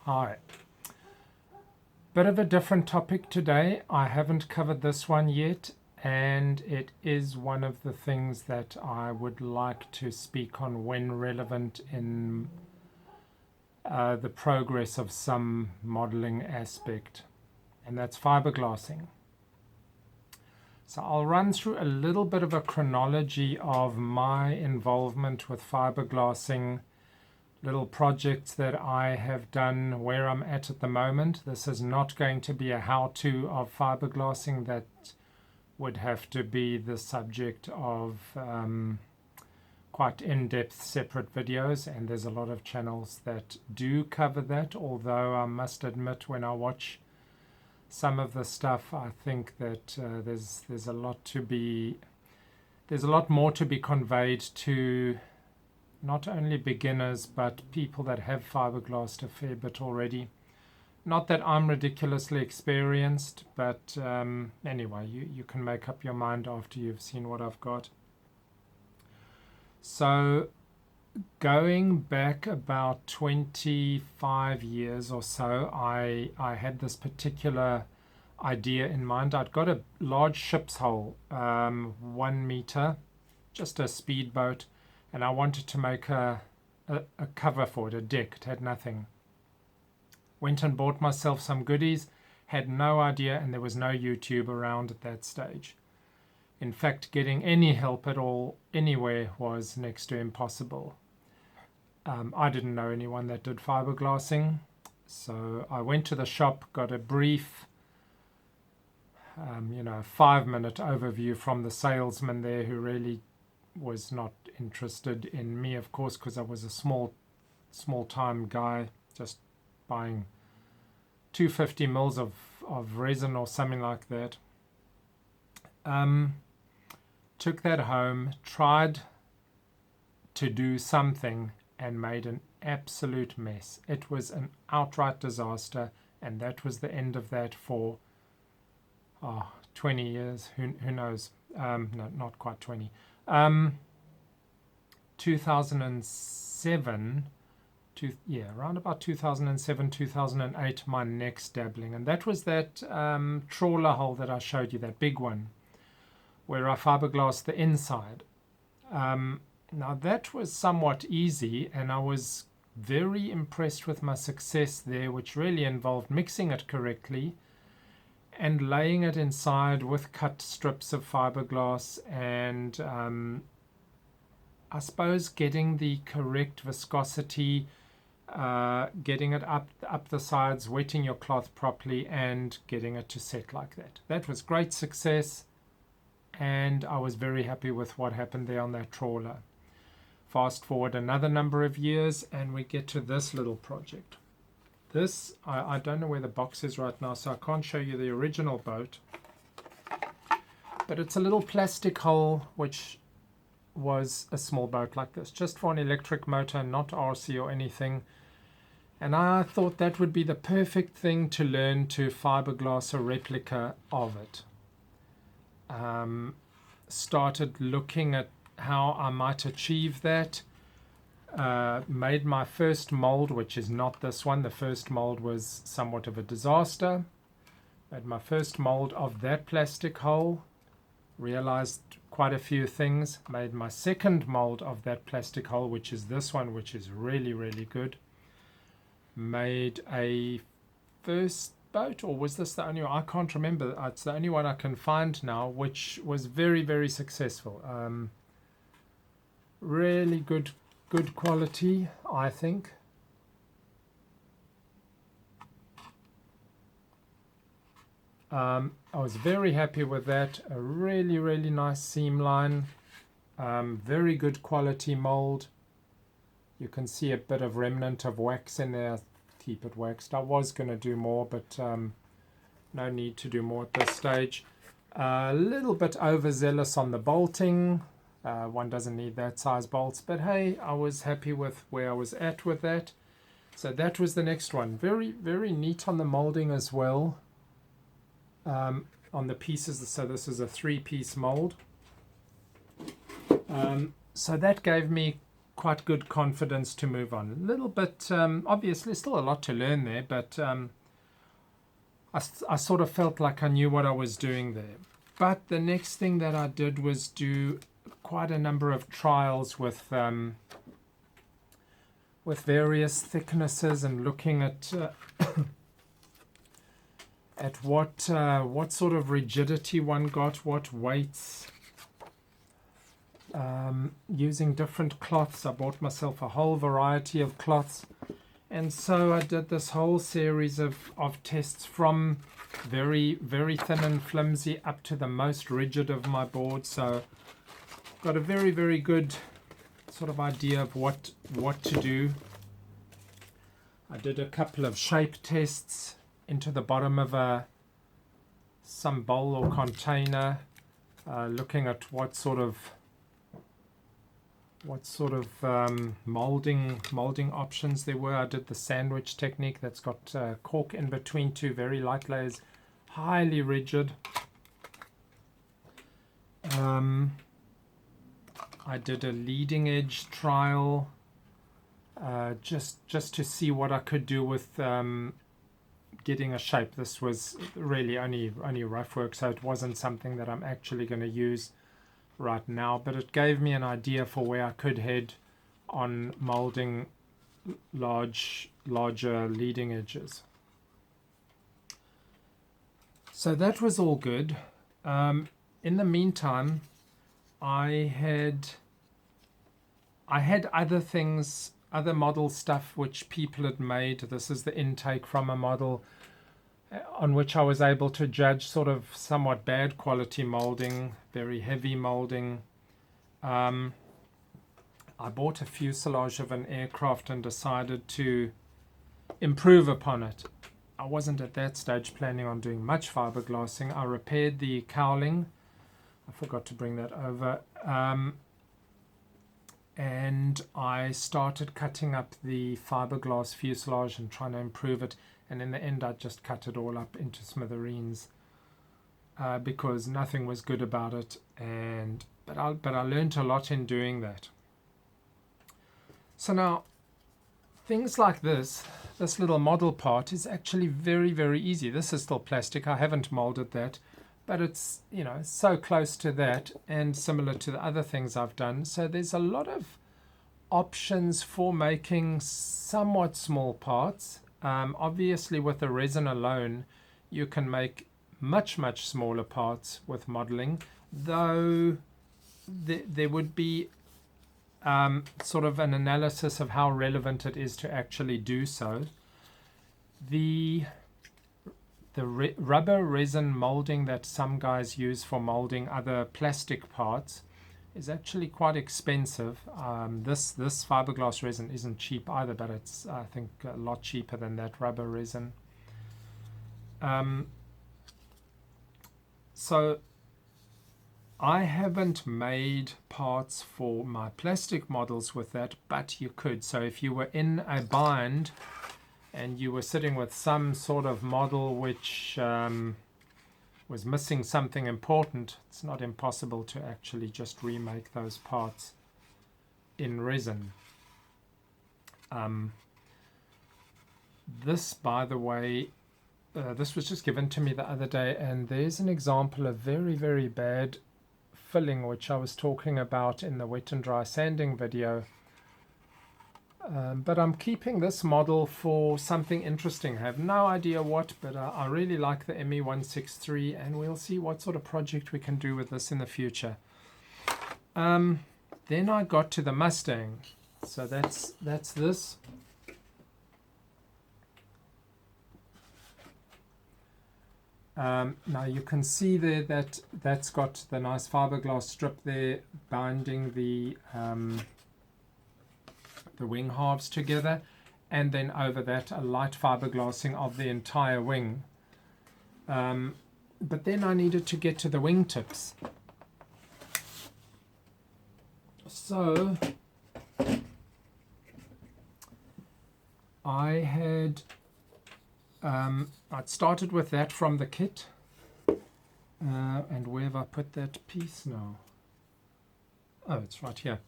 Hi. Bit of a different topic today. I haven't covered this one yet, and it is one of the things that I would like to speak on when relevant in the progress of some modeling aspect, and that's fiberglassing. So I'll run through a little bit of a chronology of my involvement with fiberglassing, little projects that I have done, where I'm at the moment. This is not going to be a how-to of fiberglassing. That would have to be the subject of quite in-depth separate videos, and there's a lot of channels that do cover that, although I must admit when I watch some of the stuff, I think that there's a lot more to be conveyed to not only beginners but people that have fiberglassed a fair bit already. Not that I'm ridiculously experienced, but anyway, you can make up your mind after you've seen what I've got. So going back about 25 years or so, I had this particular idea in mind. I'd got a large ship's hull, 1 meter, just a speedboat, and I wanted to make a cover for it, a deck. It had nothing. Went and bought myself some goodies, had no idea, and there was no YouTube around at that stage. In fact, getting any help at all anywhere was next to impossible. I didn't know anyone that did fiberglassing, so I went to the shop, got a brief 5-minute overview from the salesman there, who really was not interested in me, of course, because I was a small-time guy just buying 250 mils of resin or something like that. Took that home, tried to do something, and made an absolute mess. It was an outright disaster, and that was the end of that for 20 years. Who knows? No, not quite 20. 2007, around about 2007, 2008, my next dabbling. And that was that trawler hull that I showed you, that big one, where I fiberglassed the inside. Now that was somewhat easy, and I was very impressed with my success there, which really involved mixing it correctly and laying it inside with cut strips of fiberglass, and I suppose getting the correct viscosity, getting it up the sides, wetting your cloth properly, and getting it to set like that. That was great success, and I was very happy with what happened there on that trawler. Fast forward another number of years, and we get to this little project. This, I don't know where the box is right now, so I can't show you the original boat. But it's a little plastic hull, which was a small boat like this, just for an electric motor, not RC or anything. And I thought that would be the perfect thing to learn to fiberglass a replica of it. Started looking at how I might achieve that. Made my first mold, which is not this one. The first mold was somewhat of a disaster. Made my first mold of that plastic hull. Realized quite a few things. Made my second mold of that plastic hull, which is this one, which is really, really good. Made a first boat, or was this the only one? I can't remember. It's the only one I can find now, which was very, very successful. Really good quality, I think. I was very happy with that. A really, really nice seam line. Very good quality mold. You can see a bit of remnant of wax in there. Keep it waxed. I was going to do more, but no need to do more at this stage. A little bit overzealous on the bolting. One doesn't need that size bolts, but hey, I was happy with where I was at with that. So that was the next one. Very, very neat on the molding as well. On the pieces, so this is a 3-piece mold. So that gave me quite good confidence to move on. A little bit, obviously still a lot to learn there, but I sort of felt like I knew what I was doing there. But the next thing that I did was do quite a number of trials with various thicknesses and looking at what sort of rigidity one got, what weights, using different cloths. I bought myself a whole variety of cloths, and so I did this whole series of tests from very, very thin and flimsy up to the most rigid of my board. So got a very, very good sort of idea of what to do. I did a couple of shape tests into the bottom of some bowl or container, looking at what sort of molding options there were. I did the sandwich technique that's got cork in between two very light layers, highly rigid. I did a leading edge trial, just to see what I could do with getting a shape. This was really only rough work, so it wasn't something that I'm actually going to use right now, but it gave me an idea for where I could head on molding larger leading edges. So that was all good. In the meantime, I had other things, other model stuff which people had made. This is the intake from a model on which I was able to judge sort of somewhat bad quality molding, very heavy molding. I bought a fuselage of an aircraft and decided to improve upon it. I wasn't at that stage planning on doing much fiberglassing. I repaired the cowling. I forgot to bring that over. And I started cutting up the fiberglass fuselage and trying to improve it. And in the end, I just cut it all up into smithereens because nothing was good about it. But I learned a lot in doing that. So now, things like this little model part is actually very, very easy. This is still plastic. I haven't molded that, but it's, you know, so close to that and similar to the other things I've done. So there's a lot of options for making somewhat small parts. Obviously, with the resin alone, you can make much, much smaller parts with modeling, though there would be sort of an analysis of how relevant it is to actually do so. The rubber resin molding that some guys use for molding other plastic parts is actually quite expensive. This fiberglass resin isn't cheap either, but it's, I think, a lot cheaper than that rubber resin. So I haven't made parts for my plastic models with that, but you could. So if you were in a bind and you were sitting with some sort of model which was missing something important, it's not impossible to actually just remake those parts in resin. This, by the way, this was just given to me the other day, and there's an example of very, very bad filling, which I was talking about in the wet and dry sanding video. But I'm keeping this model for something interesting. I have no idea what, but I really like the ME163, and we'll see what sort of project we can do with this in the future. Then I got to the Mustang. So that's this. Now you can see there that that's got the nice fiberglass strip there binding the wing halves together, and then over that a light fiberglassing of the entire wing. But then I needed to get to the wing tips. So I'd started with that from the kit. And where have I put that piece now? Oh, it's right here.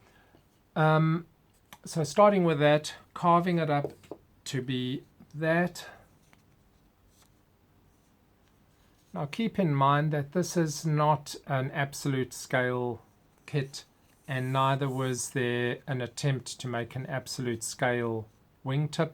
So starting with that, carving it up to be that. Now keep in mind that this is not an absolute scale kit, and neither was there an attempt to make an absolute scale wingtip.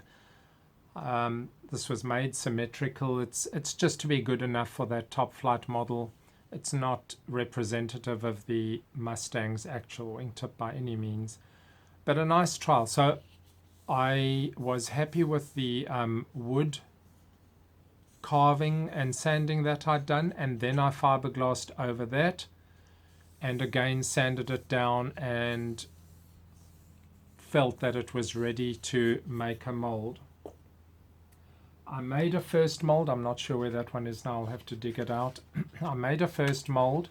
This was made symmetrical. It's just to be good enough for that top flight model. It's not representative of the Mustang's actual wingtip by any means, but a nice trial. So I was happy with the wood carving and sanding that I'd done, and then I fiberglassed over that and again sanded it down and felt that it was ready to make a mold. I made a first mold. I'm not sure where that one is now. I'll have to dig it out. I made a first mold.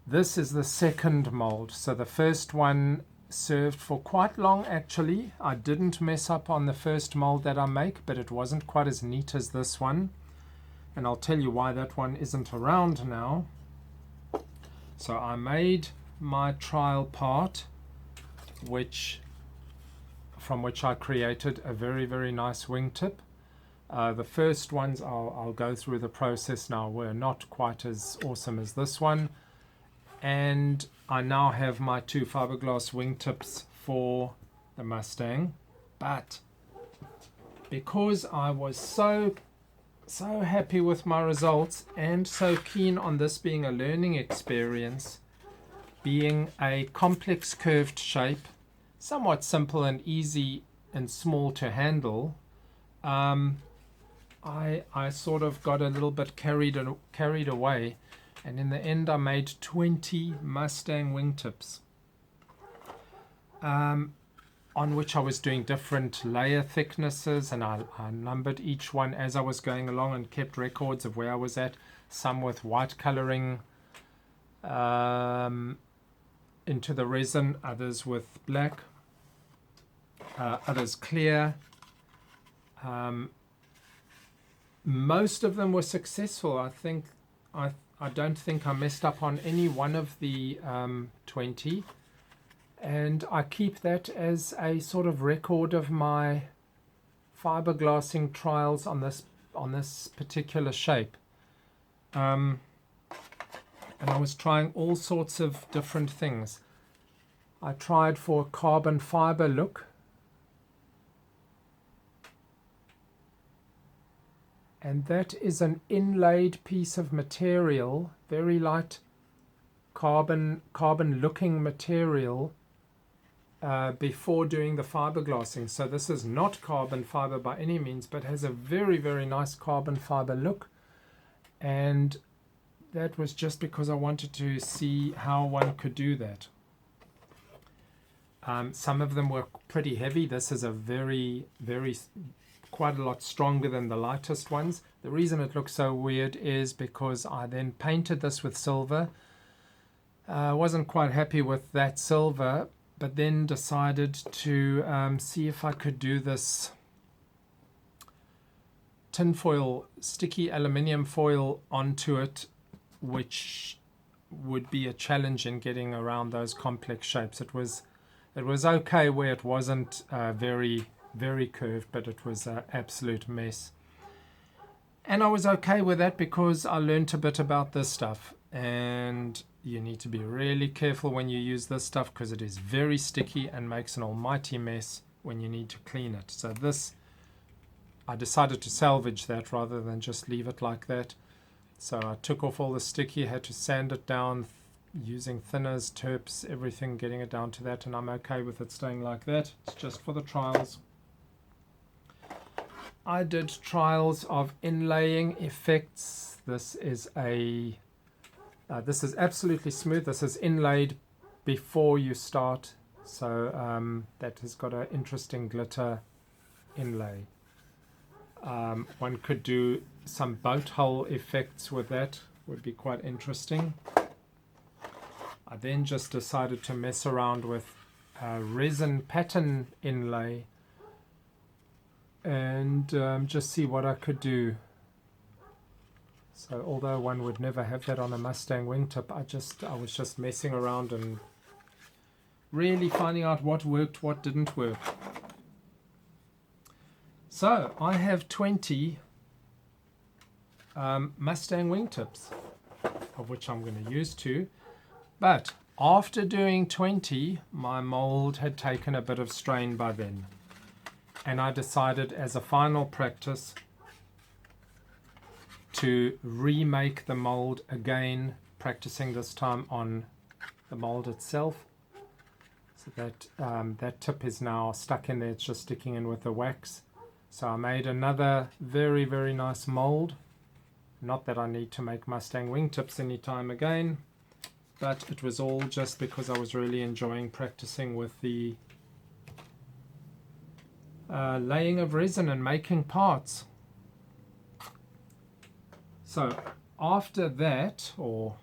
This is the second mold. So the first one served for quite long actually. I didn't mess up on the first mold that I make, but it wasn't quite as neat as this one. And I'll tell you why that one isn't around now. So I made my trial part, from which I created a very, very nice wingtip. The first ones, I'll go through the process now, were not quite as awesome as this one. And I now have my 2 fiberglass wingtips for the Mustang. But because I was so happy with my results and so keen on this being a learning experience, being a complex curved shape, somewhat simple and easy and small to handle, I sort of got a little bit carried away, and in the end I made 20 Mustang wingtips, on which I was doing different layer thicknesses, and I numbered each one as I was going along and kept records of where I was at, some with white coloring into the resin, others with black, others clear. Most of them were successful. I don't think I messed up on any one of the 20, and I keep that as a sort of record of my fiberglassing trials on this particular shape. And I was trying all sorts of different things. I tried for a carbon fiber look, and that is an inlaid piece of material, very light carbon looking material, before doing the fiberglassing. So this is not carbon fiber by any means, but has a very, very nice carbon fiber look. And that was just because I wanted to see how one could do that. Some of them were pretty heavy. This is a quite a lot stronger than the lightest ones. The reason it looks so weird is because I then painted this with silver. I wasn't quite happy with that silver, but then decided to see if I could do this tinfoil, sticky aluminium foil onto it, which would be a challenge in getting around those complex shapes. It was okay where it wasn't very curved, but it was an absolute mess. And I was okay with that because I learned a bit about this stuff, and you need to be really careful when you use this stuff because it is very sticky and makes an almighty mess when you need to clean it. So this, I decided to salvage that rather than just leave it like that. So I took off all the sticky, had to sand it down using thinners, terps, everything, getting it down to that, and I'm okay with it staying like that. It's just for the trials. I did trials of inlaying effects. This is absolutely smooth. This is inlaid before you start, so that has got an interesting glitter inlay. One could do some boat hull effects with that, would be quite interesting. I then just decided to mess around with resin pattern inlay and just see what I could do. So although one would never have that on a Mustang wingtip, I was just messing around and really finding out what worked, what didn't work. So I have 20 Mustang wingtips, of which I'm going to use 2. But after doing 20, my mold had taken a bit of strain by then. And I decided as a final practice to remake the mold again, practicing this time on the mold itself. So that that tip is now stuck in there, it's just sticking in with the wax. So I made another very, very nice mold. Not that I need to make Mustang wingtips anytime again, but it was all just because I was really enjoying practicing with the laying of resin and making parts. So after that, or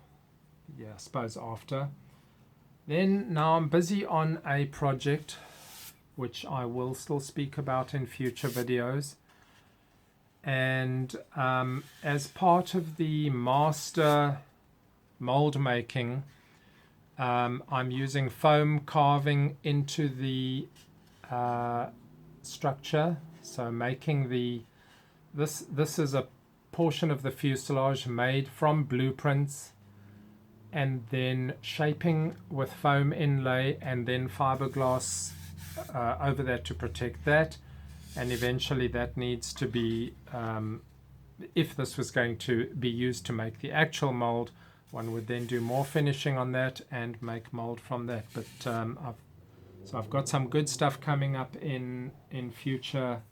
yeah, I suppose after, then now I'm busy on a project which I will still speak about in future videos. And as part of the master mold making, I'm using foam carving into the structure. So making this is a portion of the fuselage made from blueprints, and then shaping with foam inlay and then fiberglass over that to protect that. And eventually that needs to be, if this was going to be used to make the actual mold, one would then do more finishing on that and make mold from that. But I've got some good stuff coming up in future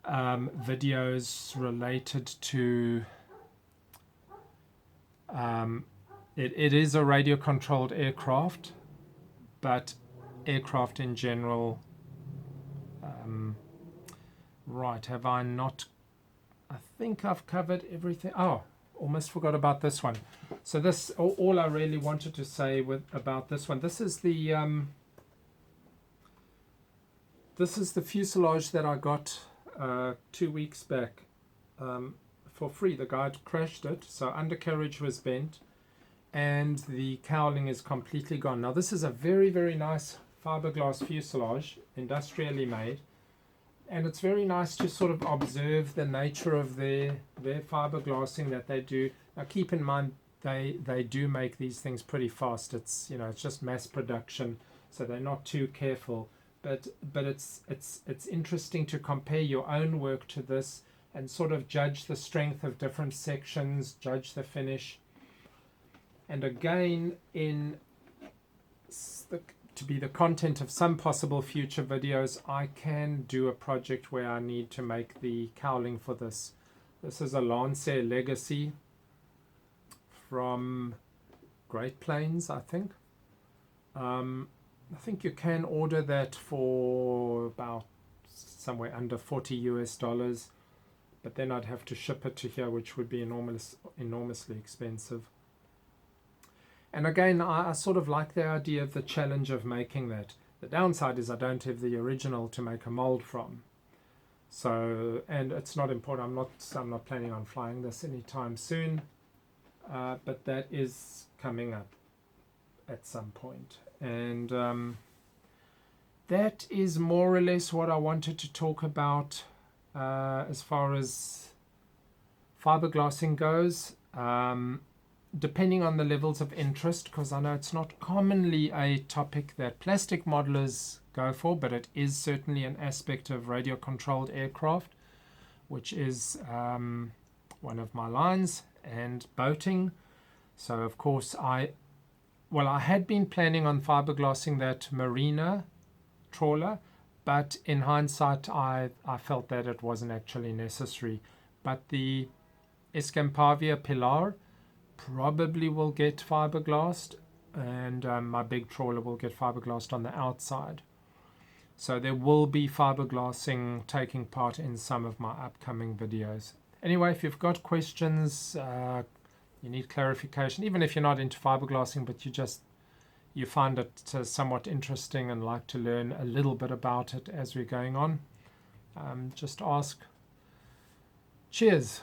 videos related to it is a radio controlled aircraft, but aircraft in general. Right, have I not? I think I've covered everything. Oh, almost forgot about this one. So this, all I really wanted to say about this one. This is the fuselage that I got 2 weeks back for free. The guy had crashed it, so undercarriage was bent, and the cowling is completely gone. Now this is a very, very nice fiberglass fuselage, industrially made. And it's very nice to sort of observe the nature of their fiberglassing that they do. Now keep in mind they do make these things pretty fast. It's it's just mass production, so they're not too careful. But it's interesting to compare your own work to this and sort of judge the strength of different sections, judge the finish. And again, to be the content of some possible future videos, I can do a project where I need to make the cowling for this. This is a Lancer Legacy from Great Plains, I think. I think you can order that for about somewhere under $40 US, but then I'd have to ship it to here, which would be enormously expensive. And again, I sort of like the idea of the challenge of making that. The downside is I don't have the original to make a mold from. So, and it's not important. I'm not planning on flying this anytime soon, but that is coming up at some point. And that is more or less what I wanted to talk about as far as fiberglassing goes. Depending on the levels of interest, because I know it's not commonly a topic that plastic modelers go for, but it is certainly an aspect of radio controlled aircraft, which is one of my lines, and boating. So of course I had been planning on fiberglassing that marina trawler, but in hindsight I felt that it wasn't actually necessary. But the Escampavia Pilar probably will get fiberglassed, and my big trawler will get fiberglassed on the outside. So there will be fiberglassing taking part in some of my upcoming videos. Anyway, if you've got questions, you need clarification, even if you're not into fiberglassing, but you find it somewhat interesting and like to learn a little bit about it as we're going on, just ask. Cheers.